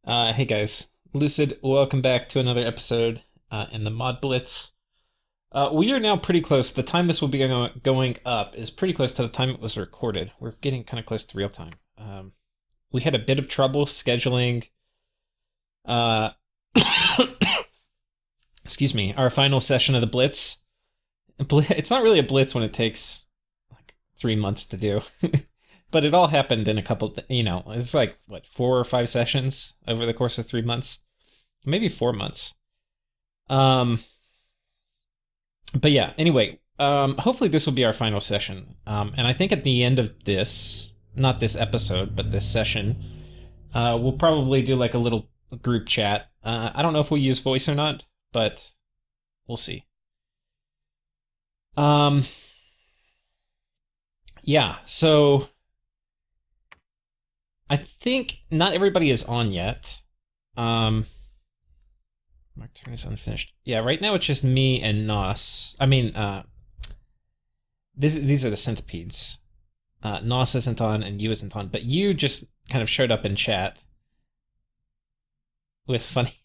Hey guys, Lucid, welcome back to another episode in the Mod Blitz. We are now pretty close. The time this will be going up is pretty close to the time it was recorded. We're getting kind of close to real time. We had a bit of trouble scheduling, uh, excuse me, our final session of the Blitz. It's not really a Blitz when it takes like 3 months to do. But it all happened in a couple, it's like, what, 4 or 5 sessions over the course of 3 months? Maybe 4 months. Um, but yeah, anyway, hopefully this will be our final session. And I think at the end of this, not this episode, but this session, we'll probably do like a little group chat. I don't know if we'll use voice or not, but we'll see. Um, yeah, so I think not everybody is on yet. My turn is unfinished. Yeah, right now it's just me and Nos. I mean, these are the centipedes. Nos isn't on and you isn't on, but you just kind of showed up in chat with funny.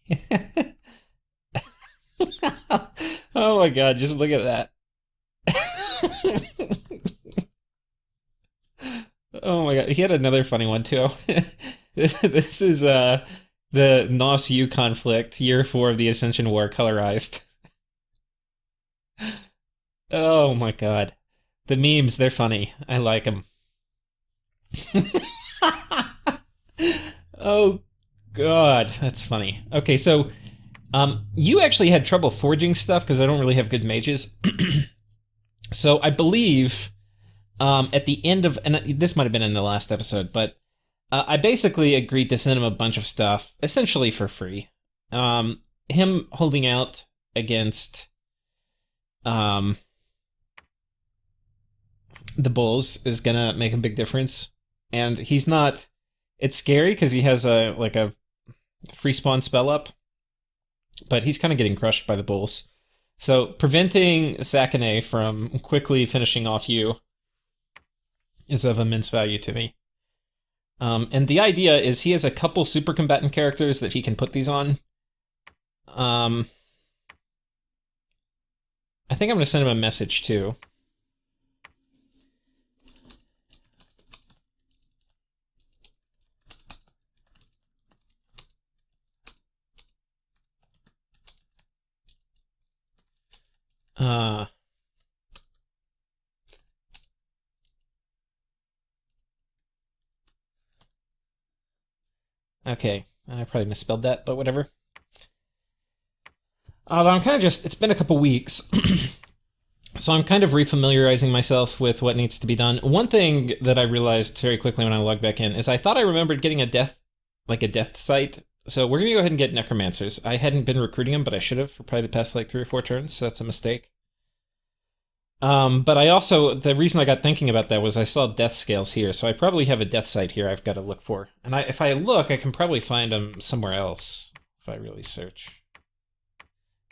Oh my god, just look at that. Oh my god, he had another funny one too. This is the Nos U conflict, year 4 of the Ascension War colorized. Oh my god. The memes, they're funny. I like them. Oh god, that's funny. Okay, so you actually had trouble forging stuff because I don't really have good mages. So I believe at the end of, and this might have been in the last episode, but I basically agreed to send him a bunch of stuff, essentially for free. Him holding out against the bulls is gonna make a big difference, and he's not. It's scary because he has a free spawn spell up, but he's kind of getting crushed by the bulls. So preventing Sakane from quickly finishing off you is of immense value to me. And the idea is he has a couple super combatant characters that he can put these on. I think I'm going to send him a message too. Okay, I probably misspelled that, but whatever. But I'm kind of just, it's been a couple weeks, so I'm kind of refamiliarizing myself with what needs to be done. One thing that I realized very quickly when I logged back in is I thought I remembered getting a death site. So we're going to go ahead and get necromancers. I hadn't been recruiting them, but I should have for probably the past like 3 or 4 turns, so that's a mistake. But I also, the reason I got thinking about that was I saw death scales here, so I probably have a death site here I've got to look for. And if I look, I can probably find them somewhere else if I really search.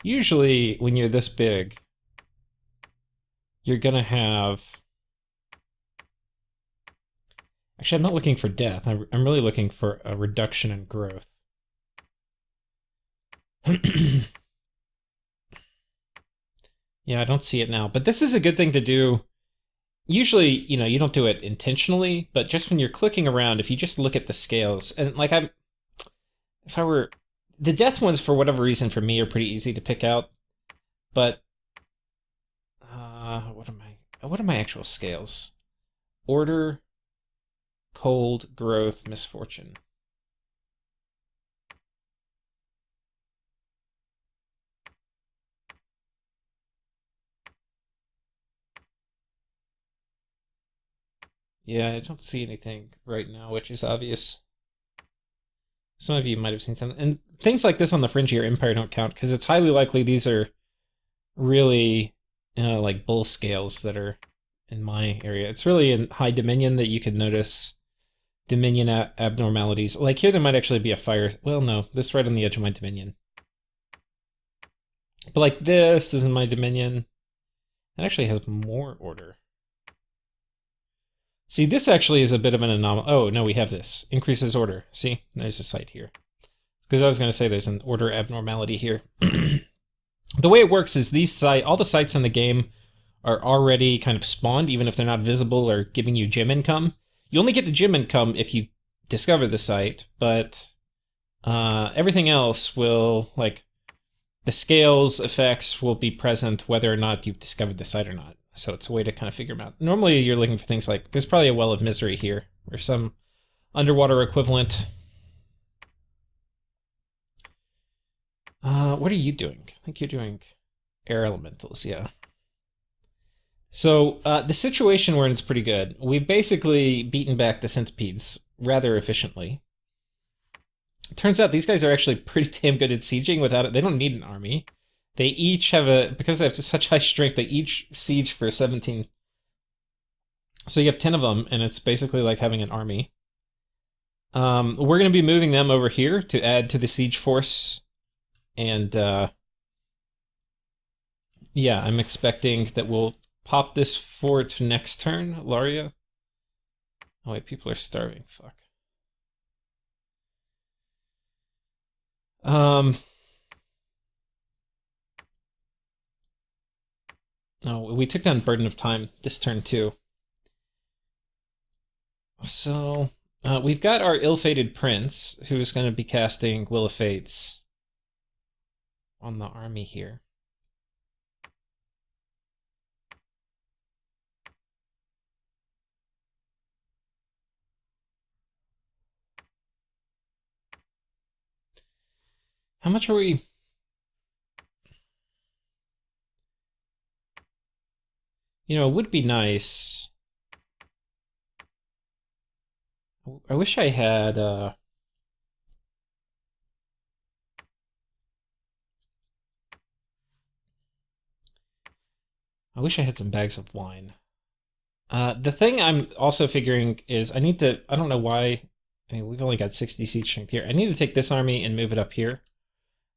Usually, when you're this big, you're gonna have... Actually, I'm not looking for death. I'm really looking for a reduction in growth. Yeah, I don't see it now. But this is a good thing to do. Usually, you don't do it intentionally, but just when you're clicking around, if you just look at the scales, and like if I were, the death ones for whatever reason for me are pretty easy to pick out, but what are my actual scales? Order, cold, growth, misfortune. Yeah, I don't see anything right now, which is obvious. Some of you might have seen something. And things like this on the Fringier Empire don't count, because it's highly likely these are really, like bull scales that are in my area. It's really in High Dominion that you can notice Dominion abnormalities. Like here, there might actually be a fire. Well, no, this is right on the edge of my Dominion. But like this is in my Dominion. It actually has more order. See, this actually is a bit of an anomaly. Oh, no, we have this. Increases order. See, there's a site here. Because I was going to say there's an order abnormality here. The way it works is all the sites in the game are already kind of spawned, even if they're not visible or giving you gym income. You only get the gym income if you discover the site, but everything else will, like, the scales effects will be present whether or not you've discovered the site or not. So it's a way to kind of figure them out. Normally you're looking for things like, there's probably a Well of Misery here, or some underwater equivalent. What are you doing? I think you're doing air elementals, yeah. So the situation we're in is pretty good. We've basically beaten back the centipedes rather efficiently. It turns out these guys are actually pretty damn good at sieging without it. They don't need an army. They each have because they have such high strength, they each siege for 17. So you have 10 of them, and it's basically like having an army. We're going to be moving them over here to add to the siege force. And, yeah, I'm expecting that we'll pop this fort next turn, Laria. Oh, wait, people are starving. Fuck. Oh, we took down Burden of Time this turn, too. So, we've got our ill-fated prince, who's going to be casting Will of Fates on the army here. How much are we? You know, it would be nice. I wish I had, I wish I had some bags of wine. The thing I'm also figuring is I don't know why, I mean, we've only got 60 siege strength here. I need to take this army and move it up here.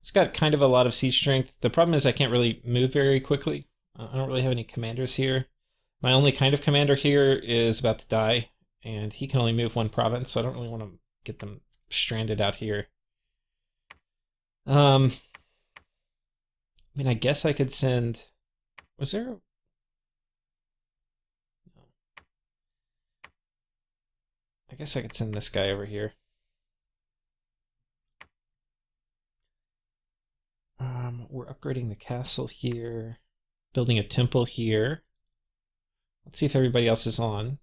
It's got kind of a lot of siege strength. The problem is I can't really move very quickly. I don't really have any commanders here. My only kind of commander here is about to die, and he can only move one province, so I don't really want to get them stranded out here. I mean, I guess I could send... Was there a... I guess I could send this guy over here. We're upgrading the castle here. Building a temple here. Let's see if everybody else is on.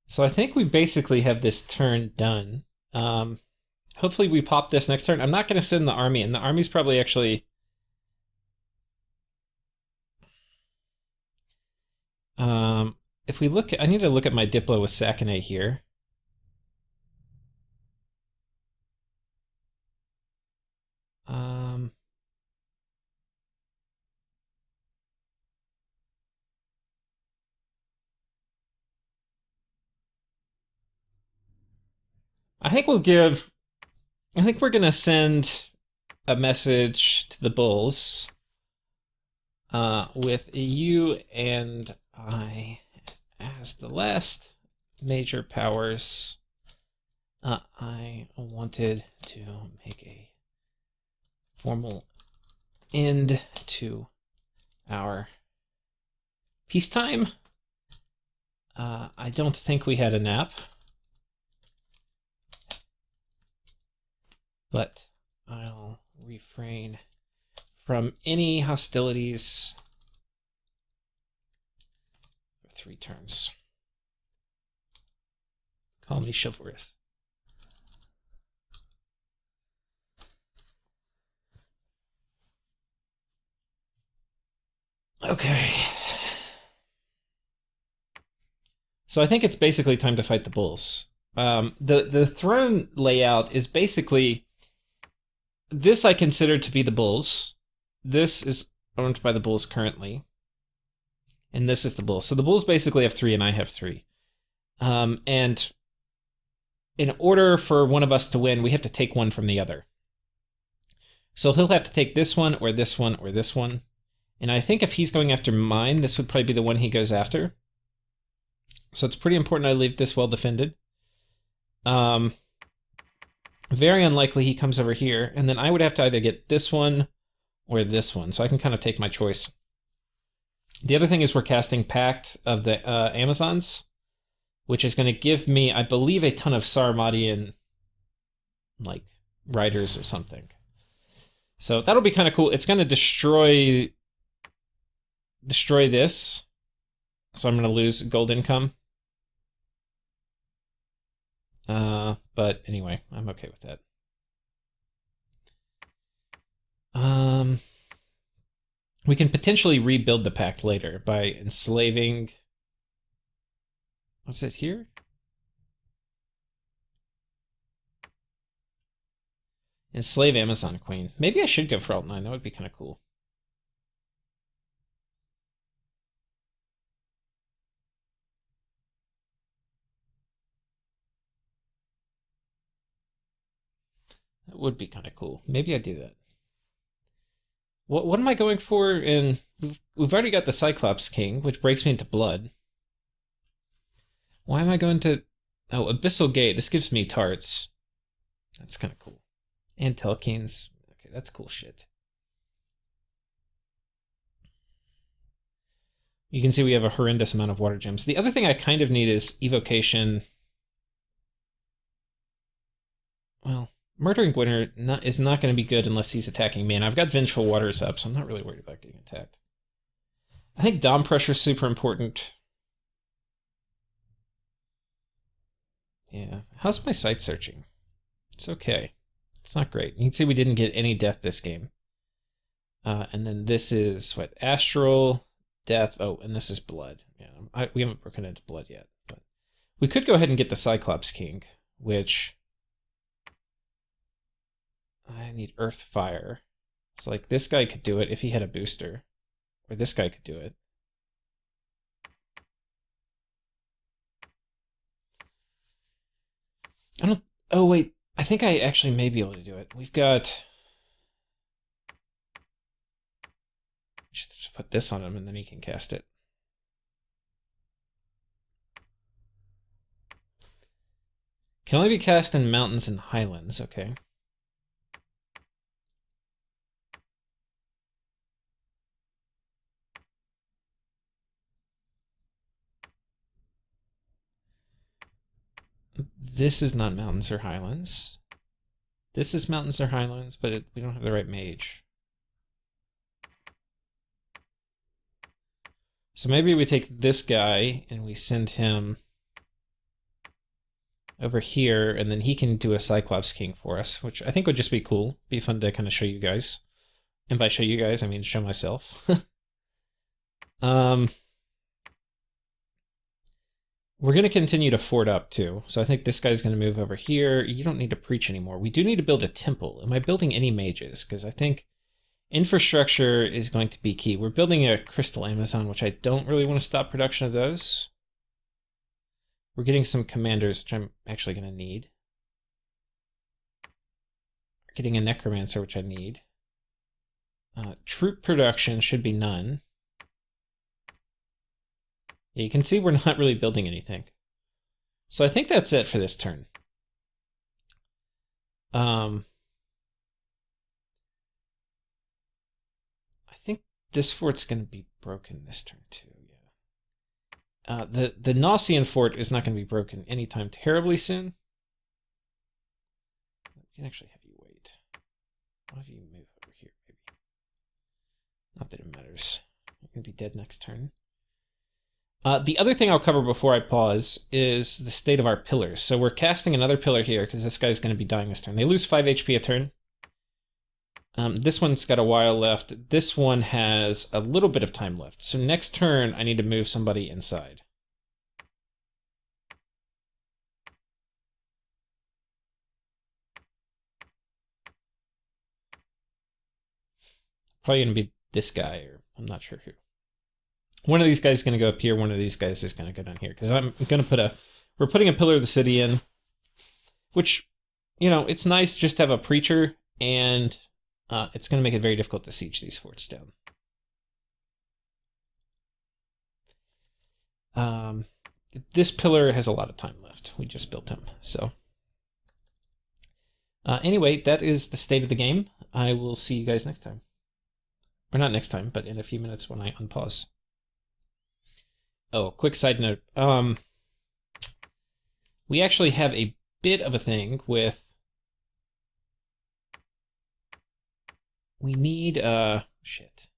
So I think we basically have this turn done. Hopefully we pop this next turn. I'm not going to send the army, and the army's probably actually... if we look... I need to look at my Diplo with Sakane here. I think we'll give... I think we're going to send a message to the Bulls with you and I as the last major powers. I wanted to make a formal end to our peacetime. I don't think we had a nap, but I'll refrain from any hostilities for 3 turns. Call me chivalrous. Okay. So I think it's basically time to fight the Bulls. The throne layout is basically... This I consider to be the Bulls. This is owned by the Bulls currently. And this is the Bulls. So the Bulls basically have 3 and I have 3. And in order for one of us to win, we have to take one from the other. So he'll have to take this one, or this one, or this one. And I think if he's going after mine, this would probably be the one he goes after. So it's pretty important I leave this well defended. Very unlikely he comes over here. And then I would have to either get this one or this one. So I can kind of take my choice. The other thing is we're casting Pact of the Amazons, which is going to give me, I believe, a ton of Sarumantian, like, riders or something. So that'll be kind of cool. It's going to destroy this. So I'm going to lose gold income. But anyway, I'm okay with that. We can potentially rebuild the pact later by enslaving... What's it here? Enslave Amazon Queen. Maybe I should go for Alt 9. That would be kind of cool. That would be kind of cool. Maybe I do that. What am I going for? In we've already got the Cyclops King, which breaks me into blood. Why am I going to... Oh, Abyssal Gate. This gives me tarts. That's kind of cool. And Telekines. Okay, that's cool shit. You can see we have a horrendous amount of water gems. The other thing I kind of need is evocation. Well, Murdering Winter is not going to be good unless he's attacking me. And I've got Vengeful Waters up, so I'm not really worried about getting attacked. I think Dom Pressure is super important. Yeah. How's my site searching? It's okay. It's not great. You can see we didn't get any death this game. And then this is, what, Astral, Death. Oh, and this is Blood. Yeah, we haven't broken into Blood yet. But we could go ahead and get the Cyclops King, which... I need Earth Fire. So, like, this guy could do it if he had a booster. Or this guy could do it. I don't... Oh, wait. I think I actually may be able to do it. We've got... Just put this on him and then he can cast it. Can only be cast in mountains and highlands. Okay. This is not mountains or highlands. This is mountains or highlands, but we don't have the right mage. So maybe we take this guy and we send him over here, and then he can do a Cyclops King for us, which I think would just be cool. Be fun to kind of show you guys. And by show you guys, I mean show myself. We're going to continue to fort up, too. So I think this guy's going to move over here. You don't need to preach anymore. We do need to build a temple. Am I building any mages? Because I think infrastructure is going to be key. We're building a Crystal Amazon, which I don't really want to stop production of those. We're getting some commanders, which I'm actually going to need. We're getting a Necromancer, which I need. Troop production should be none. Yeah, you can see we're not really building anything. So I think that's it for this turn. I think this fort's going to be broken this turn too. Yeah. The Gnossian fort is not going to be broken anytime terribly soon. We can actually have you wait. I'll have you move over here, maybe. Not that it matters. You're going to be dead next turn. The other thing I'll cover before I pause is the state of our pillars. So we're casting another pillar here because this guy's going to be dying this turn. They lose 5 HP a turn. This one's got a while left. This one has a little bit of time left. So next turn, I need to move somebody inside. Probably going to be this guy, or I'm not sure who. One of these guys is going to go up here. One of these guys is going to go down here. Because I'm going to put we're putting a Pillar of the City in. Which, you know, it's nice just to have a Preacher. And it's going to make it very difficult to siege these forts down. This pillar has a lot of time left. We just built him, so. Anyway, that is the state of the game. I will see you guys next time. Or not next time, but in a few minutes when I unpause. Oh, quick side note. We actually have a bit of a thing with... We need, shit.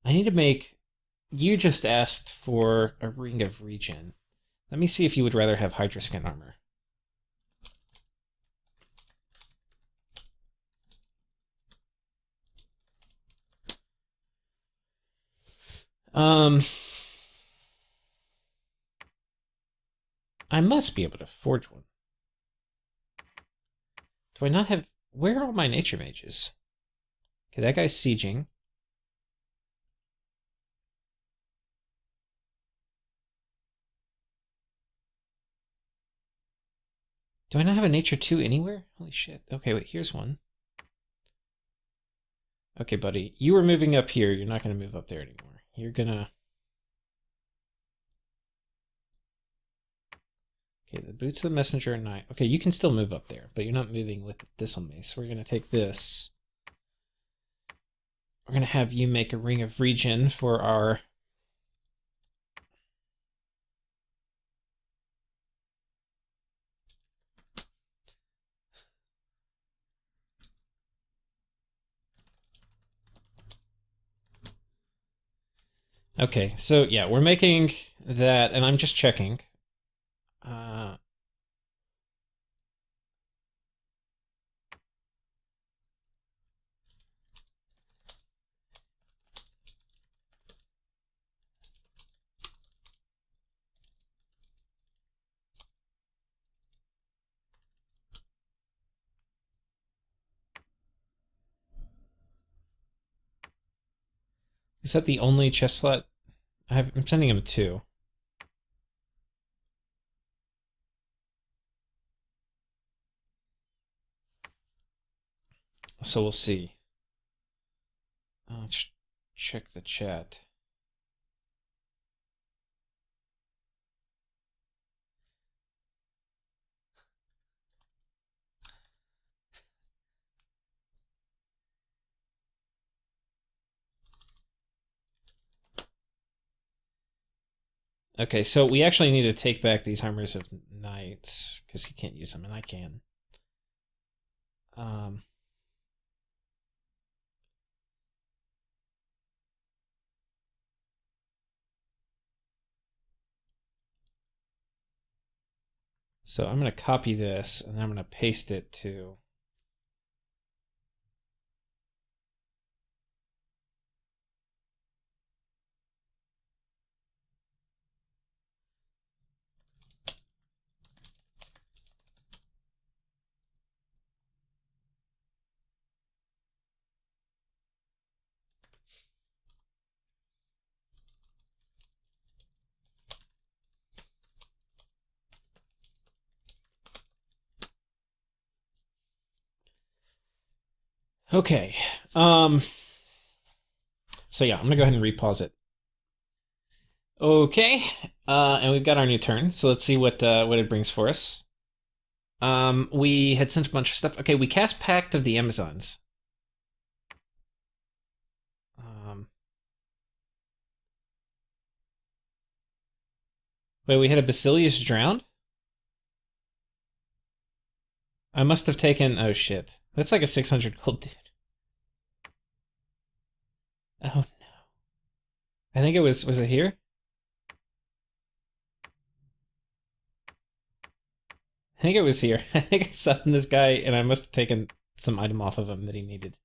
I need to make... You just asked for a ring of regen. Let me see if you would rather have Hydra Skin armor. I must be able to forge one. Do I not have... Where are all my nature mages? Okay, that guy's sieging. Do I not have a nature 2 anywhere? Holy shit. Okay, wait, here's one. Okay, buddy, you were moving up here. You're not going to move up there anymore. You're gonna... Okay, the Boots of the Messenger and Knight. Okay, you can still move up there, but you're not moving with this on me. So we're going to take this. We're going to have you make a Ring of Regen for our... Okay, so yeah, we're making that, and I'm just checking. Is that the only chest slot? I'm sending him 2. So we'll see. Let's check the chat. Okay, so we actually need to take back these Armors of Knights, because he can't use them, and I can. So I'm going to copy this, and I'm going to paste it to... Okay. So yeah, I'm gonna go ahead and repause it. Okay. And we've got our new turn. So let's see what it brings for us. We had sent a bunch of stuff. Okay, we cast Pact of the Amazons. Wait, we had a Basilius drowned? I must have taken... Oh shit. That's like a 600 gold dude. Oh no. I think it was it here? I think it was here. I think I summoned this guy and I must have taken some item off of him that he needed.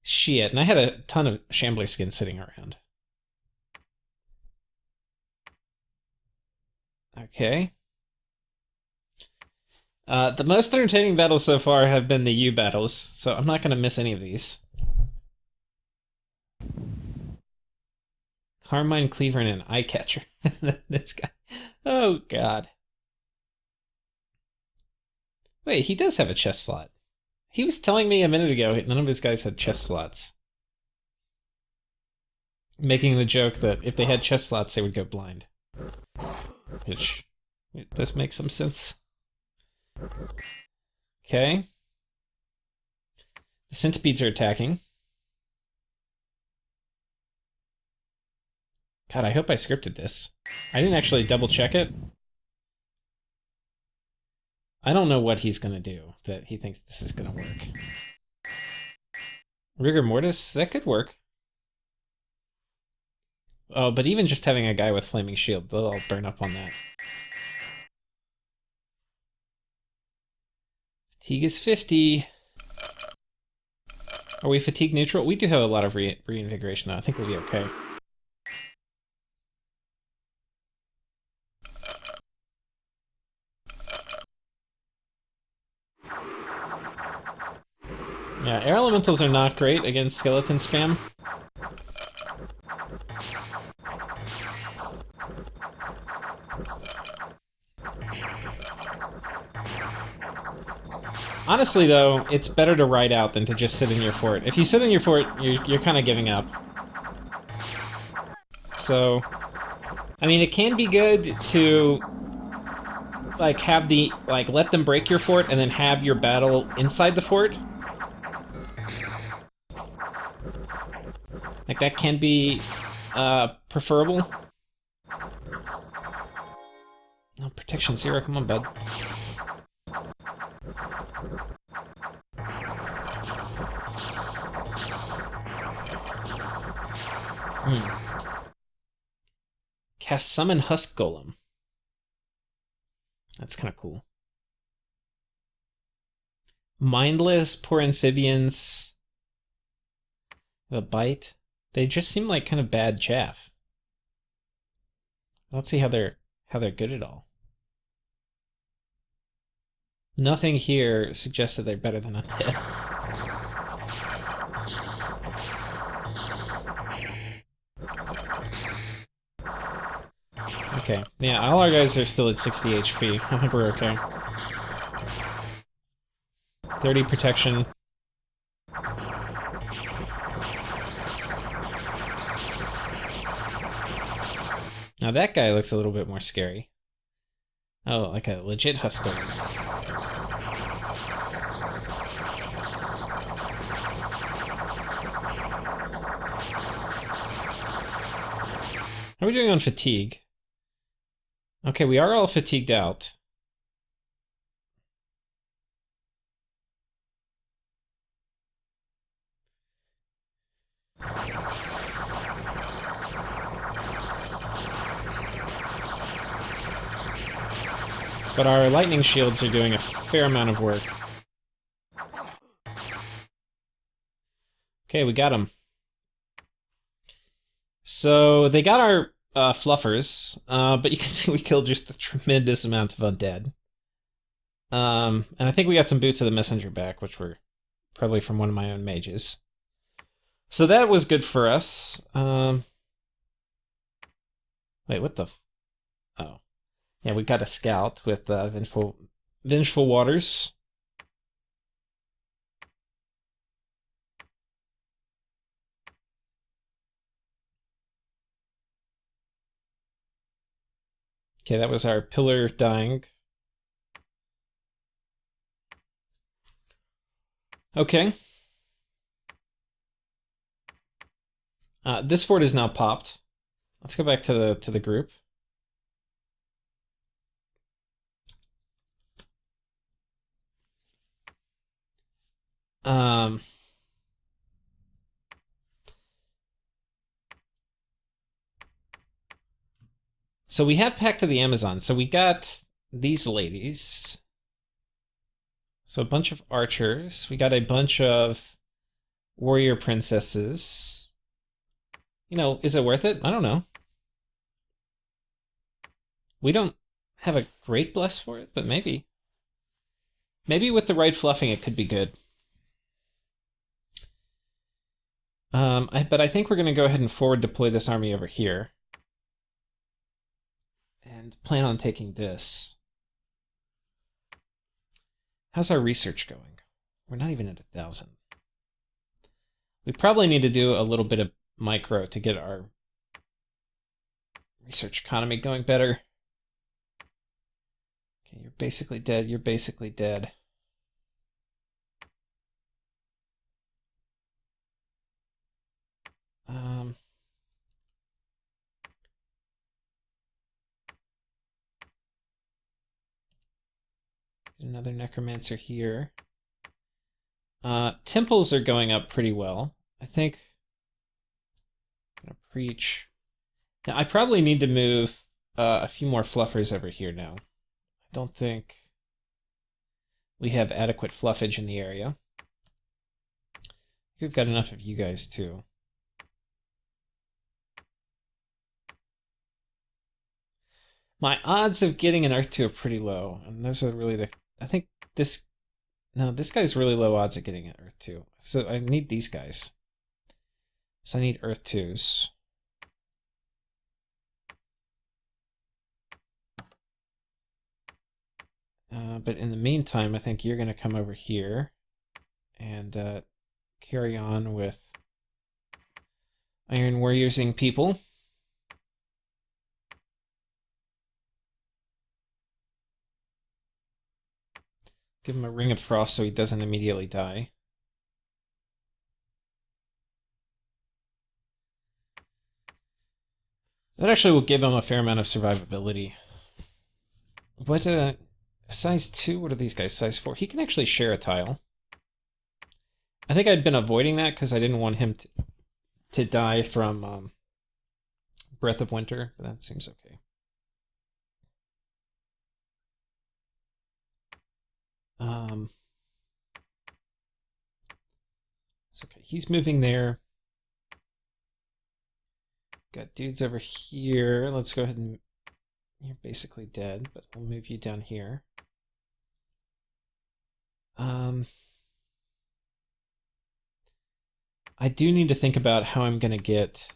Shit, and I had a ton of Shambler skins sitting around. Okay. The most entertaining battles so far have been the U battles, so I'm not going to miss any of these. Carmine Cleaver and an Eye Catcher. This guy. Oh, God. Wait, he does have a chest slot. He was telling me a minute ago none of his guys had chest slots. making the joke that if they had chest slots, they would go blind. Which, it does make some sense. Okay. The centipedes are attacking. God, I hope I scripted this. I didn't actually double check it. I don't know what he's gonna do that he thinks this is gonna work. Rigor mortis? That could work. Oh, but even just having a guy with flaming shield, they'll all burn up on that. Fatigue is 50. Are we fatigue neutral? We do have a lot of reinvigoration though. I think we'll be okay. Yeah, air elementals are not great against skeleton spam. Honestly, though, it's better to ride out than to just sit in your fort. If you sit in your fort, you're kind of giving up. So, I mean, it can be good to, like, have the, like, let them break your fort and then have your battle inside the fort. Like, that can be preferable. Oh, protection 0, come on, bud. Cast Summon Husk Golem. That's kind of cool. Mindless, poor amphibians. A bite. They just seem like kind of bad chaff. I don't see how they're good at all. Nothing here suggests that they're better than undead. Okay, yeah, all our guys are still at 60 HP. I think we're okay. 30 protection. Now that guy looks a little bit more scary. Oh, like a legit Husker. How are we doing on fatigue? Okay, we are all fatigued out. But our lightning shields are doing a fair amount of work. Okay, we got them. So they got our fluffers, but you can see we killed just a tremendous amount of undead. And I think we got some Boots of the Messenger back, which were probably from one of my own mages. So that was good for us. Wait, what the... Oh. Yeah, we got a scout with Vengeful Waters. Okay, that was our pillar dying. Okay. This fort is now popped. Let's go back to the group. So we have Pact of the Amazon. So we got these ladies. So a bunch of archers. We got a bunch of warrior princesses. You know, is it worth it? I don't know. We don't have a great bless for it, but maybe. Maybe with the right fluffing, it could be good. But I think we're going to go ahead and forward deploy this army over here. And plan on taking this. How's our research going? We're not even at 1,000. We probably need to do a little bit of micro to get our research economy going better. Okay, you're basically dead. You're basically dead. Another necromancer here. Temples are going up pretty well. I think I'm gonna preach. Now I probably need to move a few more fluffers over here now. I don't think we have adequate fluffage in the area. We've got enough of you guys too. My odds of getting an Earth 2 are pretty low, and those are really the... I think this... No, this guy's really low odds of getting an Earth 2. So I need these guys. So I need Earth 2s. But in the meantime, I think you're going to come over here and carry on with Iron Warriors-ing people. Give him a Ring of Frost so he doesn't immediately die. That actually will give him a fair amount of survivability. What, size 2? What are these guys? Size 4? He can actually share a tile. I think I'd been avoiding that because I didn't want him to die from Breath of Winter, but that seems okay. It's okay. He's moving there. Got dudes over here. Let's go ahead and... You're basically dead, but we'll move you down here. I do need to think about how I'm going to get...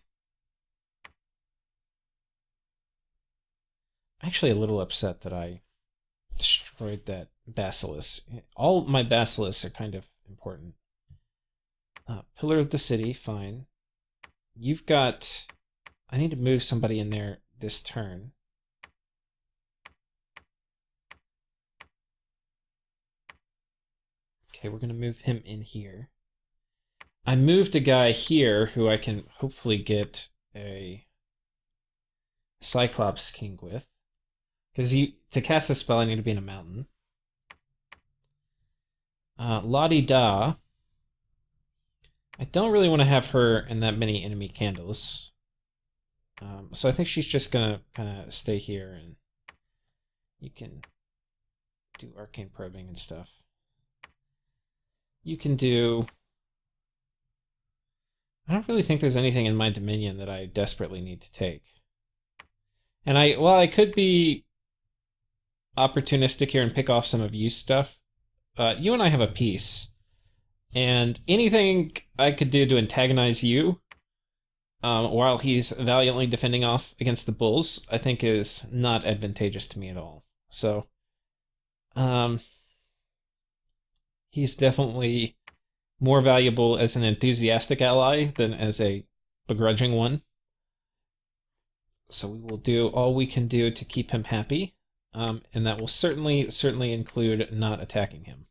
I'm actually a little upset that I destroyed that Basilisk. All my Basilisks are kind of important. Pillar of the City, fine. You've got... I need to move somebody in there this turn. Okay, we're going to move him in here. I moved a guy here who I can hopefully get a Cyclops King with. Because to cast a spell, I need to be in a mountain. La-di-da. I don't really want to have her in that many enemy candles. So I think she's just going to kind of stay here and you can do arcane probing and stuff. You can do... I don't really think there's anything in my Dominion that I desperately need to take. And I could be opportunistic here and pick off some of you stuff. You and I have a peace. And anything I could do to antagonize you while he's valiantly defending off against the bulls, I think is not advantageous to me at all. So, he's definitely more valuable as an enthusiastic ally than as a begrudging one. So we will do all we can do to keep him happy, and that will certainly include not attacking him.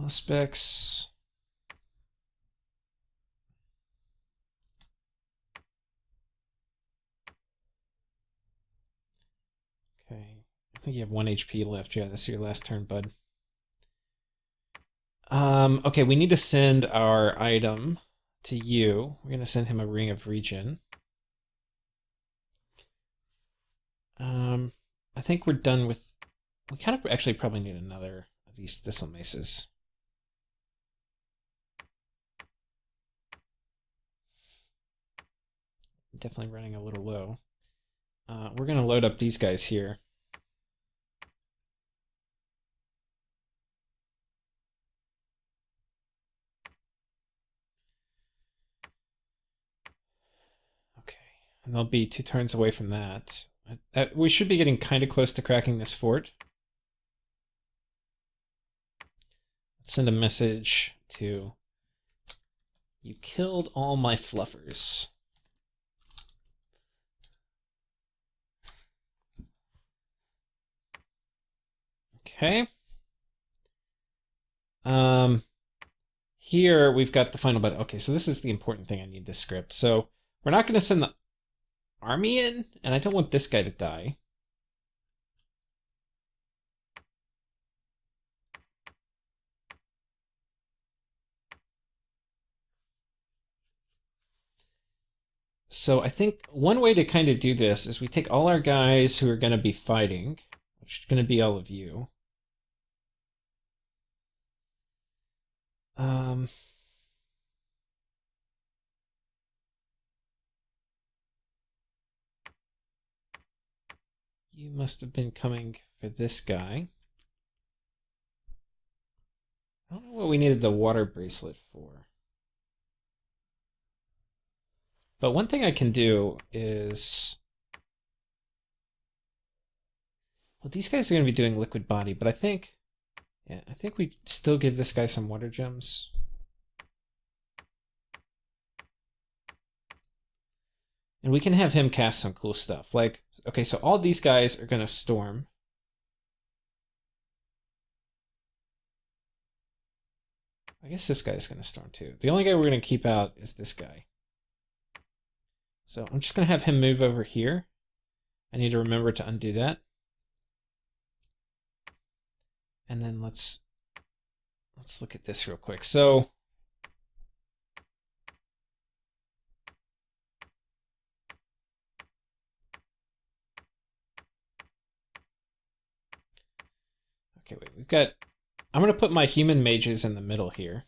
Specs. Okay, I think you have 1 HP left. Yeah, this is your last turn, bud. Okay, we need to send our item to you. We're gonna send him a Ring of Regen. I think we're done with... We kind of actually probably need another of these Thistle Maces. Definitely running a little low. We're gonna load up these guys here. Okay, and they'll be 2 turns away from that. We should be getting kind of close to cracking this fort. send a message to you killed all my fluffers. Okay. Here we've got the final button. Okay, so this is the important thing I need this script. So we're not going to send the army in, and I don't want this guy to die. So I think one way to kind of do this is we take all our guys who are going to be fighting, which is going to be all of you. You must have been coming for this guy. I don't know what we needed the water bracelet for. But one thing I can do is... Well, these guys are going to be doing liquid body, but I think... Yeah, I think we still give this guy some water gems. And we can have him cast some cool stuff. Like, okay, so all these guys are going to storm. I guess this guy's going to storm too. The only guy we're going to keep out is this guy. So I'm just going to have him move over here. I need to remember to undo that. And then let's look at this real quick. So okay, wait, we've got... I'm going to put my human mages in the middle here.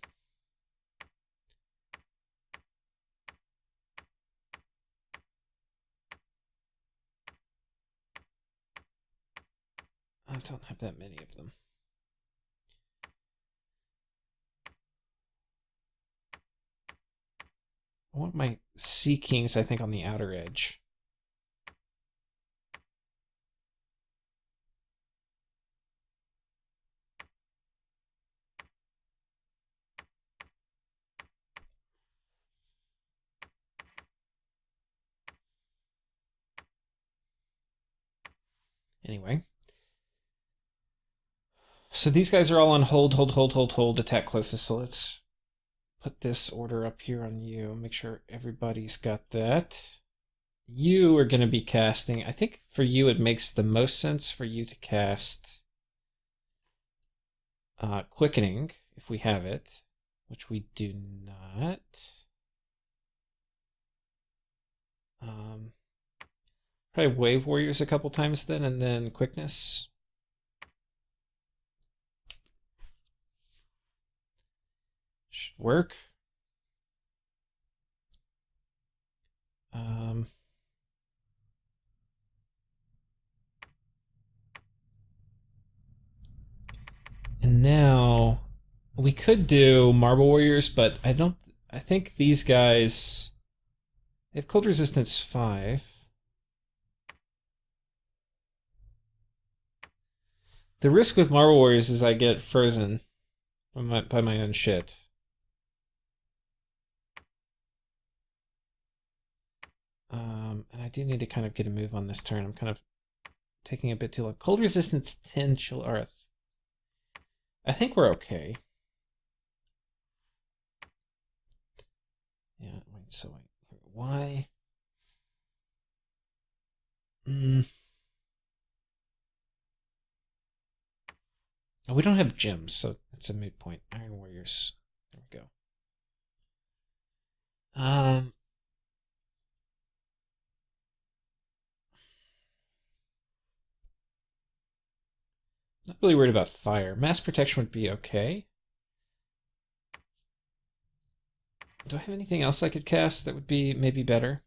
I don't have that many of them. I want my Sea Kings, I think, on the outer edge. Anyway. So these guys are all on hold, attack closest. So let's put this order up here on you. Make sure everybody's got that. You are going to be casting. I think for you it makes the most sense for you to cast Quickening, if we have it, which we do not. Probably Wave Warriors a couple times then, and then Quickness. Should work. And now we could do Marble Warriors, but I think these guys, they have cold resistance 5. The risk with Marble Warriors is I get frozen by my own shit. And I do need to kind of get a move on this turn. I'm kind of taking a bit too long. Cold resistance 10 chill earth. I think we're okay. Yeah, wait, so why? Oh, we don't have gems, so it's a moot point. Iron Warriors. There we go. Not really worried about fire. Mass protection would be okay. Do I have anything else I could cast that would be maybe better?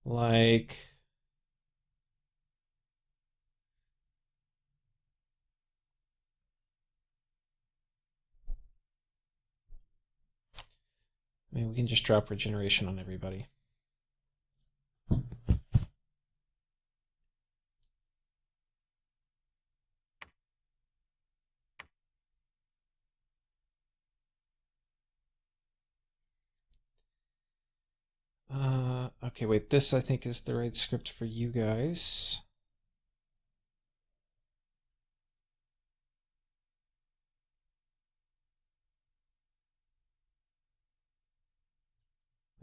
Like... I mean, we can just drop regeneration on everybody. Okay, wait, this I think is the right script for you guys.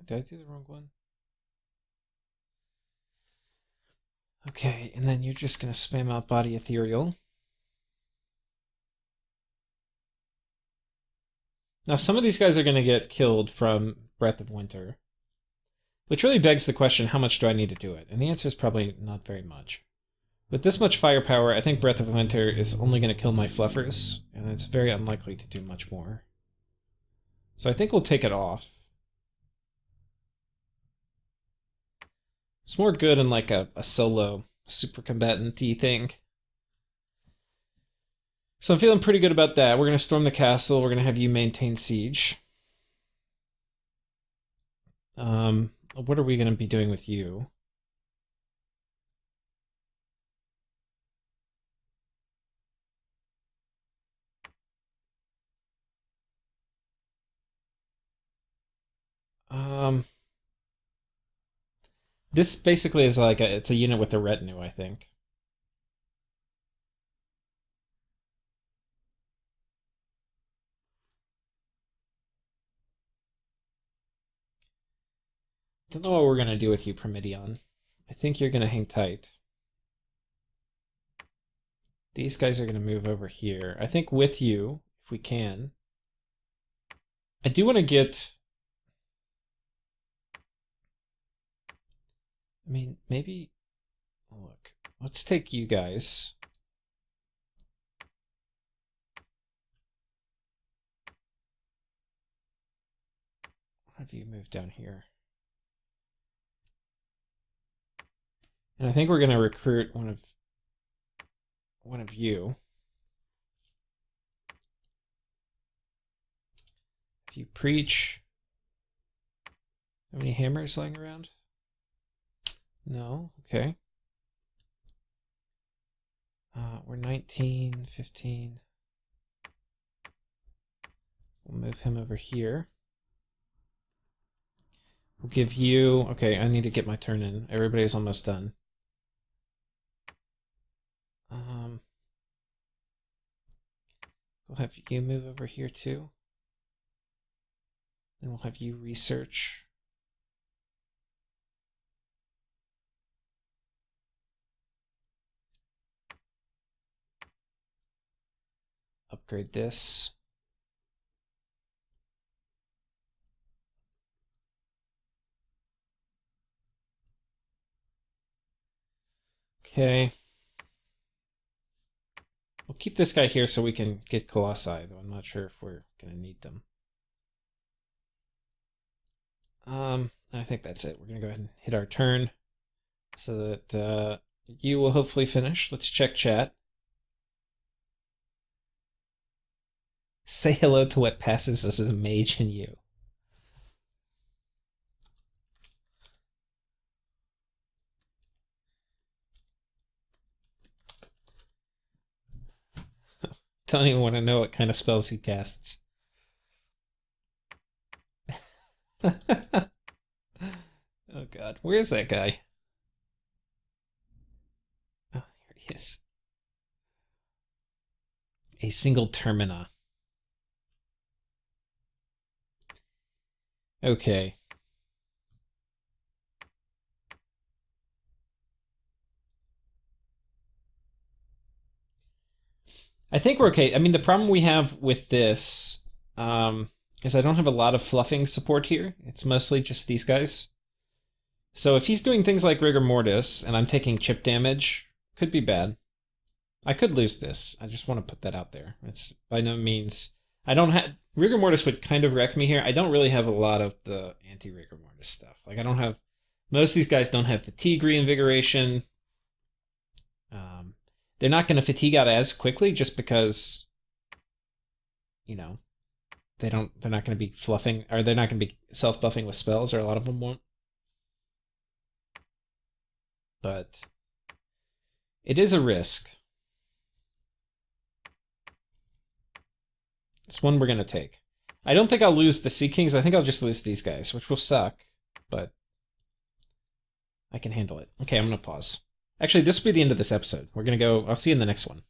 Did I do the wrong one? Okay, and then you're just gonna spam out body ethereal. Now, some of these guys are gonna get killed from Breath of Winter, which really begs the question, how much do I need to do it? And the answer is probably not very much. With this much firepower, I think Breath of Winter is only going to kill my fluffers, and it's very unlikely to do much more. So I think we'll take it off. It's more good in like a solo super combatant-y thing. So I'm feeling pretty good about that. We're going to storm the castle. We're going to have you maintain siege. What are we going to be doing with you? This basically is like it's a unit with a retinue, I think. Don't know what we're gonna do with you, Promedion. I think you're gonna hang tight. These guys are gonna move over here. I think with you, if we can. I do want to get. I mean, maybe. Look, let's take you guys. Have you moved down here? And I think we're gonna recruit one of you. If you preach. How many hammers lying around? No. Okay. We're 19, 15. We'll move him over here. We'll give you... Okay, I need to get my turn in. Everybody's almost done. We'll have you move over here too. Then we'll have you research. Upgrade this. Okay. We'll keep this guy here so we can get Colossi, though I'm not sure if we're going to need them. I think that's it. We're going to go ahead and hit our turn so that you will hopefully finish. Let's check chat. Say hello to what passes us as a mage in you. Don't even want to know what kind of spells he casts. Oh god, where is that guy? Oh, here he is. A single Termina. Okay. I think we're okay. I mean, the problem we have with this is I don't have a lot of fluffing support here. It's mostly just these guys. So if he's doing things like Rigor Mortis and I'm taking chip damage, could be bad. I could lose this. I just want to put that out there. It's by no means... I don't have... Rigor Mortis would kind of wreck me here. I don't really have a lot of the anti-Rigor Mortis stuff. Like, I don't have... Most of these guys don't have fatigue reinvigoration. They're not going to fatigue out as quickly just because, you know, they're not going to be fluffing, or they're not going to be self-buffing with spells, or a lot of them won't. But it is a risk. It's one we're going to take. I don't think I'll lose the Sea Kings. I think I'll just lose these guys, which will suck, but I can handle it. Okay, I'm gonna pause. Actually, this will be the end of this episode. We're gonna go. I'll see you in the next one.